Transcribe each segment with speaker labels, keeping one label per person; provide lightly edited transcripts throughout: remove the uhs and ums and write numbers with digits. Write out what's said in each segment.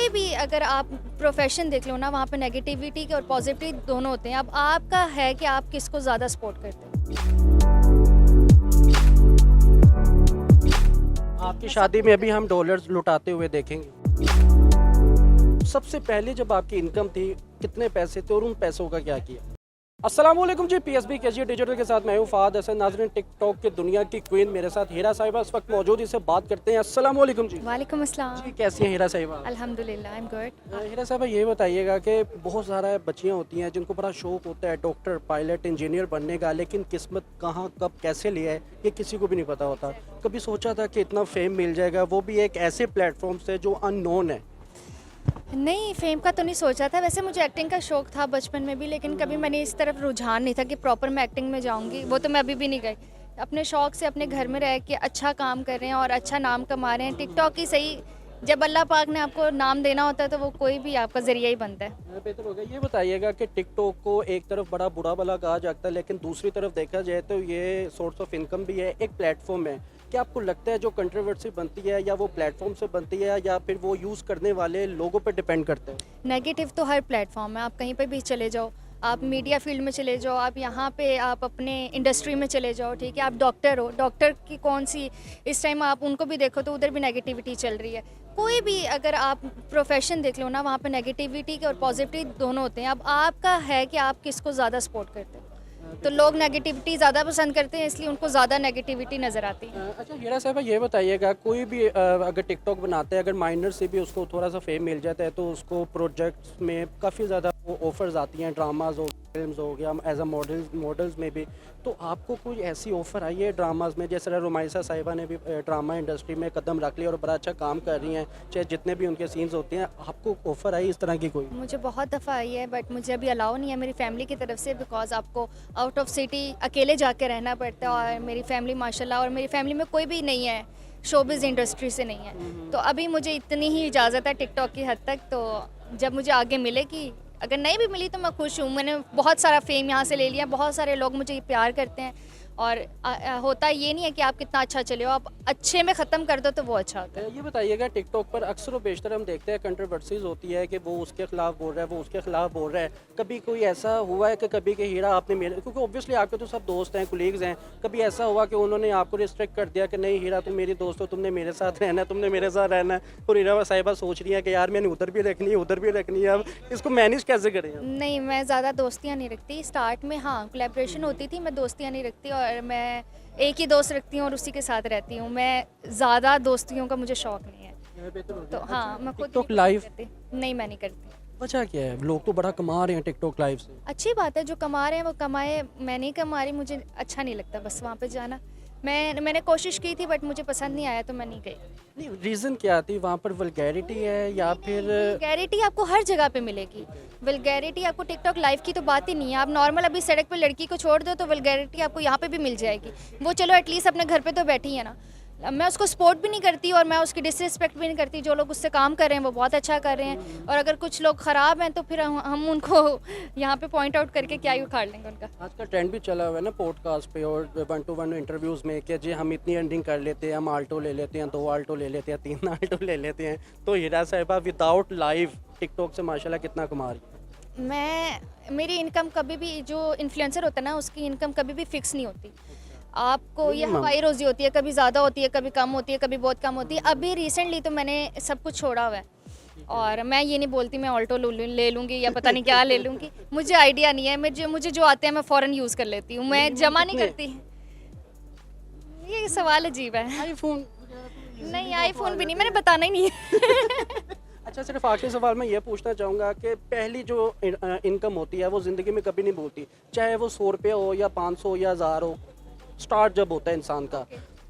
Speaker 1: कोई भी अगर आप प्रोफेशन देख लो ना, वहाँ पे नेगेटिविटी और पॉजिटिविटी दोनों होते हैं। अब आपका है कि आप किसको ज़्यादा सपोर्ट करते हैं।
Speaker 2: आपकी शादी में अभी हम डॉलर्स लुटाते हुए देखेंगे। सबसे पहले जब आपकी इनकम थी कितने पैसे थे और उन पैसों का क्या किया? अस्सलाम वालेकुम जी, पीएसबी कैशियर डिजिटल के साथ मैं हूँ फाद हसन। नाज़रीन, टिकटॉक की दुनिया की क्वीन मेरे साथ हीरा साहिबा इस वक्त मौजूद, इससे बात करते हैं। अस्सलाम वालेकुम जी।
Speaker 1: वालेकुम अस्सलाम।
Speaker 2: जी, कैसी हैं हीरा साहिबा?
Speaker 1: अल्हम्दुलिल्लाह, आई एम गुड।
Speaker 2: हीरा साहिबा, ये बताइएगा कि बहुत सारा बच्चियाँ होती हैं जिनको बड़ा शौक होता है डॉक्टर, पायलट, इंजीनियर बनने का, लेकिन किस्मत कहाँ कब कैसे लिया है ये किसी को भी नहीं पता होता। कभी सोचा था कि इतना फेम मिल जाएगा, वो भी एक ऐसे प्लेटफॉर्म से जो अननोन है?
Speaker 1: नहीं, फेम का तो नहीं सोचा था। वैसे मुझे एक्टिंग का शौक था बचपन में भी, लेकिन कभी मैंने इस तरफ रुझान नहीं था कि प्रॉपर मैं एक्टिंग में जाऊंगी। वो तो मैं अभी भी नहीं गई। अपने शौक से अपने घर में रह के अच्छा काम कर रहे हैं और अच्छा नाम कमा रहे हैं। टिकटॉक ही सही, जब अल्लाह पाक ने आपको नाम देना होता है तो वो कोई भी आपका ज़रिया ही बनता है।
Speaker 2: बेहतर होगा। ये बताइएगा कि टिकटॉक को एक तरफ बड़ा बुरा भला कहा जाता है, लेकिन दूसरी तरफ देखा जाए तो ये सोर्स ऑफ इनकम भी है, एक प्लेटफॉर्म है। क्या आपको लगता है जो कंट्रोवर्सी बनती है या वो प्लेटफॉर्म से बनती है या फिर वो यूज़ करने वाले लोगों पर डिपेंड करते हैं?
Speaker 1: नेगेटिव तो हर प्लेटफॉर्म है। आप कहीं पे भी चले जाओ, आप मीडिया फील्ड में चले जाओ, आप यहाँ पे आप अपने इंडस्ट्री में चले जाओ, ठीक है। आप डॉक्टर हो, डॉक्टर की कौन सी इस टाइम आप उनको भी देखो तो उधर भी नेगेटिविटी चल रही है। कोई भी अगर आप प्रोफेशन देख लो ना, वहाँ पे नेगेटिविटी और पॉजिटिविटी दोनों होते हैं। अब आपका है कि आप किसको ज़्यादा सपोर्ट करते हैं। तो लोग नेगेटिविटी ज़्यादा पसंद करते हैं, इसलिए उनको ज़्यादा नेगेटिविटी नज़र आती है।
Speaker 2: अच्छा हीरा साहब, ये बताइएगा कोई भी अगर टिकटॉक बनाते हैं, अगर माइनर से भी उसको थोड़ा सा फेम मिल जाता है तो उसको प्रोजेक्ट्स में काफ़ी ज़्यादा ऑफर्स आती हैं, ड्रामाज हो, फिल्म्स हो गया, एज अ मॉडल्स में भी। तो आपको कोई ऐसी ऑफ़र आई है ड्रामाज में? जैसे रुमाइसा साहिबा ने भी ड्रामा इंडस्ट्री में कदम रख लिया और बड़ा अच्छा काम कर रही हैं, चाहे जितने भी उनके सीन्स होते हैं। आपको ऑफ़र आई इस तरह की कोई?
Speaker 1: मुझे बहुत दफ़ा आई है, बट मुझे अभी अलाउ नहीं है मेरी फैमिली की तरफ से, बिकॉज आपको आउट ऑफ सिटी अकेले जाके रहना पड़ता है। और मेरी फैमिली माशाल्लाह, और मेरी फैमिली में कोई भी नहीं है शोबिज़ इंडस्ट्री से नहीं है। तो अभी मुझे इतनी ही इजाज़त है टिकटॉक की हद तक। तो जब मुझे आगे मिलेगी, अगर नहीं भी मिली तो मैं खुश हूँ। मैंने बहुत सारा फेम यहाँ से ले लिया, बहुत सारे लोग मुझे प्यार करते हैं। और होता ये नहीं है कि आप कितना अच्छा चले हो, आप अच्छे में ख़त्म कर दो तो वो अच्छा होता है।
Speaker 2: ये बताइएगा टिकटॉक पर अक्सर व बेशतर हम देखते हैं कंट्रोवर्सीज होती है कि वो उसके खिलाफ बोल रहा है, वो उसके खिलाफ बोल रहा है। कभी कोई ऐसा हुआ है कि कभी कि हीरा आपने मेरे, क्योंकि ऑब्वियसली आपके तो सब दोस्त हैं, कुलीग्स हैं, कभी ऐसा हुआ कि उन्होंने आपको रिस्ट्रिक्ट कर दिया कि नहीं हीरा तुम मेरी दोस्त हो, तुमने मेरे साथ रहना है, तुमने मेरे साथ रहना है, और हीरा साहिबा सोच रही है कि यार मैंने उधर भी रखनी है उधर भी रखनी है, अब इसको मैनेज कैसे करें?
Speaker 1: नहीं, मैं ज़्यादा दोस्तियाँ नहीं रखती। स्टार्ट में हाँ कोलैबोरेशन होती थी, मैं दोस्तियाँ नहीं रखती, और मैं एक ही दोस्त रखती हूँ और उसी के साथ रहती हूँ। मैं ज़्यादा दोस्तियों का मुझे शौक नहीं है। तो हाँ, मैं खुद
Speaker 2: टिकटॉक
Speaker 1: नहीं
Speaker 2: लाइव
Speaker 1: करती। नहीं, मैं नहीं करती।
Speaker 2: वजह क्या है? लोग तो बड़ा कमा रहे हैं टिकटॉक लाइव से।
Speaker 1: अच्छी बात है, जो कमा रहे हैं वो कमाए, मैं नहीं कमा रही, मुझे अच्छा नहीं लगता बस वहाँ पे जाना। मैंने कोशिश की थी बट मुझे पसंद नहीं आया तो मैं नहीं गई।
Speaker 2: नहीं, रीज़न क्या थी? वहाँ पर वल्गैरिटी है या फिर?
Speaker 1: वल्गैरिटी आपको हर जगह पे मिलेगी। वल्गैरिटी आपको टिकटॉक लाइव की तो बात ही नहीं है। आप नॉर्मल अभी सड़क पे लड़की को छोड़ दो तो वल्गैरिटी आपको यहाँ पे भी मिल जाएगी। वो चलो एटलीस्ट अपने घर पे तो बैठी है ना। मैं उसको सपोर्ट भी नहीं करती और मैं उसकी डिसरिस्पेक्ट भी नहीं करती। जो लोग उससे काम कर रहे हैं वो बहुत अच्छा कर रहे हैं, और अगर कुछ लोग ख़राब हैं तो फिर हम उनको यहाँ पे पॉइंट आउट करके क्या ही उखाड़ लेंगे उनका।
Speaker 2: आज का ट्रेंड भी चला हुआ है ना पॉडकास्ट पे और 1-to-1 इंटरव्यूज़ में कि जी हम इतनी अर्निंग कर लेते हैं, हम आल्टो ले लेते हैं, 2 आल्टो ले लेते हैं, 3 आल्टो ले लेते हैं। तो हीरा साहिबा विदाउट लाइव टिकटॉक से माशाल्लाह कितना कमा रही है?
Speaker 1: मेरी इनकम कभी भी, जो इन्फ्लुएंसर होता है ना उसकी इनकम कभी भी फिक्स नहीं होती। आपको ये हवाई रोज़ी होती है, कभी ज़्यादा होती है, कभी कम होती है, कभी बहुत कम होती है। अभी रिसेंटली तो मैंने सब कुछ छोड़ा हुआ है, और मैं ये नहीं बोलती मैं ऑल्टो ले लूँगी या पता नहीं क्या ले लूँगी। मुझे आइडिया नहीं है। मुझे जो आते हैं मैं फ़ौरन यूज़ कर लेती हूँ, मैं जमा नहीं करती। ये सवाल अजीब है।
Speaker 2: आईफोन?
Speaker 1: नहीं, आईफोन भी नहीं, मैंने बताना ही नहीं है।
Speaker 2: अच्छा, सिर्फ आखिरी सवाल मैं ये पूछना चाहूँगा कि पहली जो इनकम होती है वो ज़िंदगी में कभी नहीं भूलती, चाहे वो 100 रुपये हो या 500 या 1000 हो। स्टार्ट जब होता है इंसान का,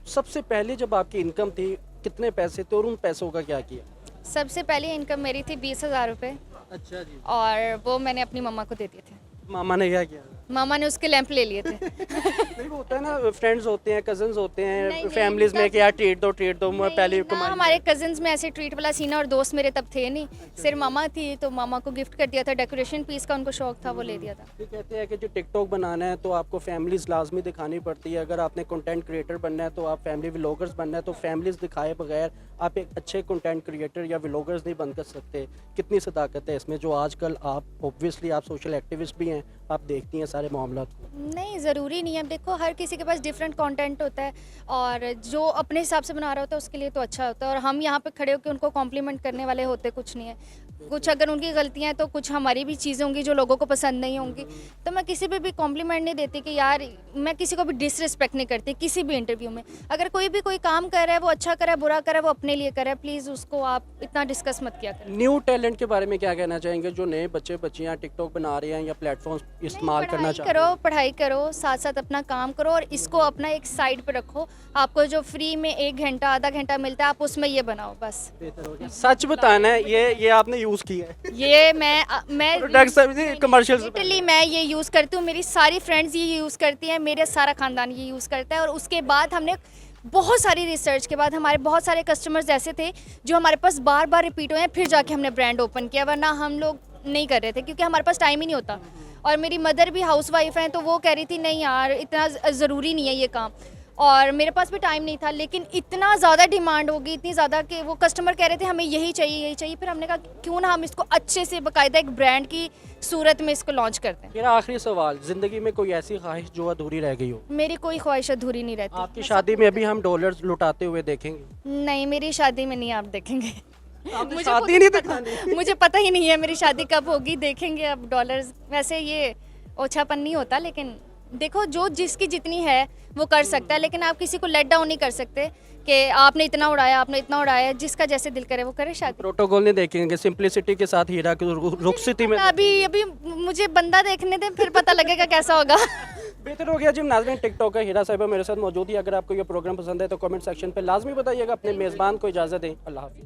Speaker 2: सबसे पहले जब आपकी इनकम थी कितने पैसे थे और उन पैसों का क्या किया?
Speaker 1: सबसे पहले इनकम मेरी थी 20,000 रुपये,
Speaker 2: अच्छा जी।
Speaker 1: और वो मैंने अपनी मम्मा को दे दिए थे।
Speaker 2: मामा ने क्या किया?
Speaker 1: मामा ने उसके लैंप ले लिए थे।
Speaker 2: नहीं वो होता है ना, फ्रेंड्स होते हैं, कजन्स होते
Speaker 1: नहीं,
Speaker 2: हैं,
Speaker 1: नहीं,
Speaker 2: फैमिलीज में
Speaker 1: तब-
Speaker 2: कि यार ट्रीट दो मैं पहले
Speaker 1: ना,
Speaker 2: कमाई।
Speaker 1: हमारे कजिन्स में ऐसे ट्रीट वाला सीन है, और दोस्त मेरे तब थे नहीं, सिर्फ मामा थी, तो मामा को गिफ्ट कर दिया था, डेकोरेशन पीस का उनको शौक था, वो ले दिया था।
Speaker 2: ये कहते हैं कि जो टिकटॉक बनाना है तो आपको फैमिलीज लाजमी दिखानी पड़ती है। अगर आपने कंटेंट क्रिएटर बनना है तो आप फैमिली व्लॉगर्स बनना है तो फैमिलीज दिखाए बगैर आप एक अच्छे कंटेंट क्रिएटर या व्लॉगर्स नहीं बन कर सकते। कितनी सदाकत है इसमें, जो आजकल आप ऑब्वियसली आप सोशल एक्टिविस्ट भी हैं, आप देखती हैं सारे मामला को।
Speaker 1: नहीं, ज़रूरी नहीं है। देखो, हर किसी के पास डिफरेंट कंटेंट होता है, और जो अपने हिसाब से बना रहा होता है उसके लिए तो अच्छा होता है, और हम यहाँ पे खड़े होकर उनको कॉम्प्लीमेंट करने वाले होते कुछ नहीं है। कुछ अगर उनकी गलतियाँ हैं तो कुछ हमारी भी चीज़ें होंगी जो लोगों को पसंद नहीं होंगी, तो मैं किसी पे भी कॉम्प्लीमेंट नहीं देती कि यार, मैं किसी को भी डिसरिस्पेक्ट नहीं करती किसी भी इंटरव्यू में। अगर कोई भी कोई काम कर रहा है, वो अच्छा कर रहा है, बुरा कर रहा है, वो अपने लिए कर रहा है, प्लीज़ उसको आप इतना डिस्कस मत किया करें।
Speaker 2: न्यू टैलेंट के बारे में क्या कहना चाहेंगे, जो नए बच्चे बच्चियाँ टिकटॉक बना रहे हैं या प्लेटफॉर्म्स इस्तेमाल करना चाहते हैं?
Speaker 1: पढ़ाई करो, साथ साथ अपना काम करो, और इसको अपना एक साइड पे रखो। आपको जो फ्री में 1 घंटा आधा घंटा मिलता है, आप उसमें ये बनाओ बस।
Speaker 2: सच बताना है, ये आपने यूज़ किया है?
Speaker 1: ये मैं
Speaker 2: प्रोडक्ट्स कमर्शियल
Speaker 1: लिटरली मैं ये यूज़ करती हूँ, मेरी सारी फ्रेंड्स ये यूज़ करती हैं, मेरे सारा ख़ानदान ये यूज़ करता है। और उसके बाद हमने बहुत सारी रिसर्च के बाद, हमारे बहुत सारे कस्टमर्स ऐसे थे जो हमारे पास बार बार रिपीट हुए हैं, फिर जाके हमने ब्रांड ओपन किया, वरना हम लोग नहीं कर रहे थे क्योंकि हमारे पास टाइम ही नहीं होता। और मेरी मदर भी हाउसवाइफ हैं, तो वो कह रही थी नहीं यार, इतना ज़रूरी नहीं है ये काम, और मेरे पास भी टाइम नहीं था। लेकिन इतना ज़्यादा डिमांड होगी, इतनी ज़्यादा कि वो कस्टमर कह रहे थे हमें यही चाहिए यही चाहिए। फिर हमने कहा क्यों ना हम इसको अच्छे से बाकायदा एक ब्रांड की सूरत में इसको लॉन्च करते हैं।
Speaker 2: मेरा आखिरी सवाल, ज़िंदगी में कोई ऐसी ख्वाहिश जो अधूरी रह गई हो?
Speaker 1: मेरी कोई ख्वाहिश अधूरी नहीं रहती।
Speaker 2: आपकी शादी में अभी हम डॉलर्स लुटाते हुए देखेंगे?
Speaker 1: नहीं, मेरी शादी में नहीं आप देखेंगे।
Speaker 2: आपने शादी नहीं दिखानी?
Speaker 1: मुझे पता ही नहीं है मेरी शादी कब होगी, देखेंगे अब डॉलर्स। वैसे ये ओछापन नहीं होता, लेकिन देखो जो जिसकी जितनी है वो कर सकता है, लेकिन आप किसी को लेट डाउन नहीं कर सकते कि आपने इतना उड़ाया, आपने इतना उड़ाया। जिसका जैसे दिल करे वो करे शादी।
Speaker 2: प्रोटोकॉल नहीं देखेंगे, सिंपलिसिटी के साथ हीरा की रुखसती में।
Speaker 1: अभी मुझे बंदा देखने दे, फिर पता लगेगा कैसा होगा।
Speaker 2: बेहतर हो गया जी। नाज़रीन, टिकटॉक का हीरा साहिबा मेरे साथ मौजूद ही। अगर आपको ये प्रोग्राम पसंद है तो कमेंट सेक्शन पे लाजमी बताइएगा। अपने मेज़बान को इजाज़त दें। अल्लाह हाफिज़।